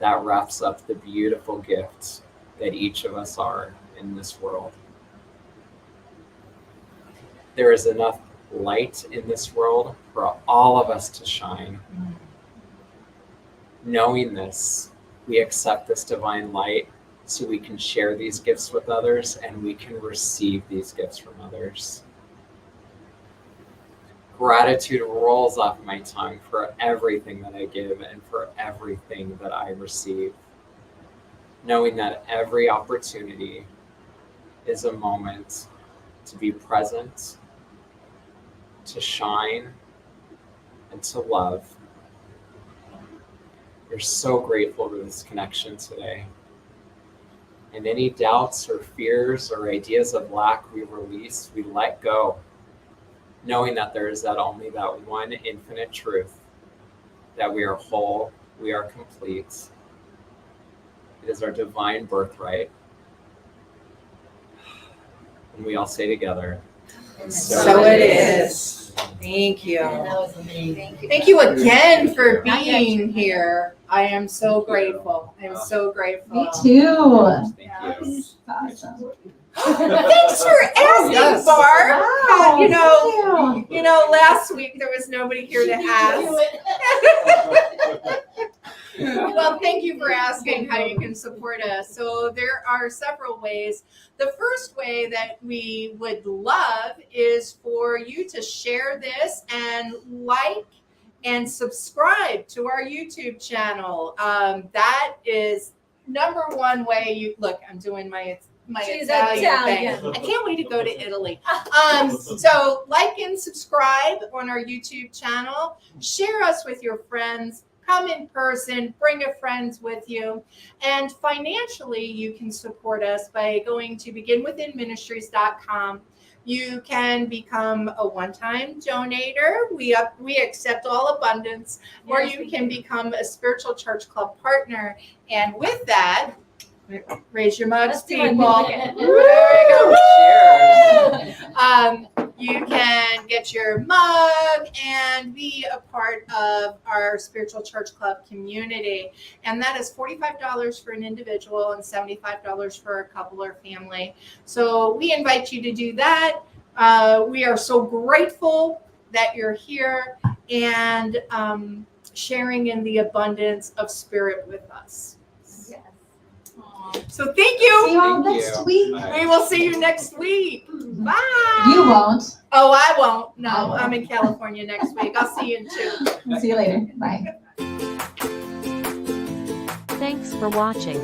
that wraps up the beautiful gift that each of us are in this world. There is enough light in this world for all of us to shine. Knowing this, we accept this divine light so we can share these gifts with others and we can receive these gifts from others. Gratitude rolls off my tongue for everything that I give and for everything that I receive. Knowing that every opportunity is a moment to be present, to shine, and to love. We're so grateful for this connection today. And any doubts or fears or ideas of lack we release, we let go, knowing that there is only that one infinite truth, that we are whole, we are complete. It is our divine birthright. And we all say together, So it is. Thank you. That was amazing. Thank you again for being here. I am so grateful. I'm so grateful. Me too. Thank you. Awesome. Thanks for asking, Yes. Barb. Wow, You know, last week there was nobody here to ask. Well, thank you for asking how you can support us. So there are several ways. The first way that we would love is for you to share this and like and subscribe to our YouTube channel. That is number one way you look. I'm doing my She's Italian thing. I can't wait to go to Italy. So like and subscribe on our YouTube channel. Share us with your friends. Come in person, bring a friend with you. And financially, you can support us by going to beginwithinministries.com. You can become a one-time donator. We accept all abundance, or you can become a Spiritual Church Club partner. And with that, raise your mugs, Let's do my people. music. There we go. Cheers. You can get your mug and be a part of our Spiritual Church Club community. And that is $45 for an individual and $75 for a couple or family. So we invite you to do that. We are so grateful that you're here and sharing in the abundance of spirit with us. So thank See you. you all Thank next you. week. We will see you next week. Bye. You won't. Oh, I won't. No, I'm in California next week. I'll see you in 2. See you later. Bye. Thanks for watching.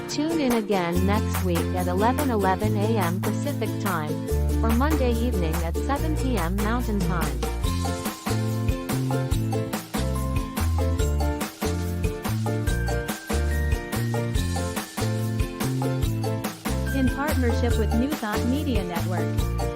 Tune in again next week at 11:11 a.m. Pacific Time, or Monday evening at 7 p.m. Mountain Time. In partnership with New Thought Media Network.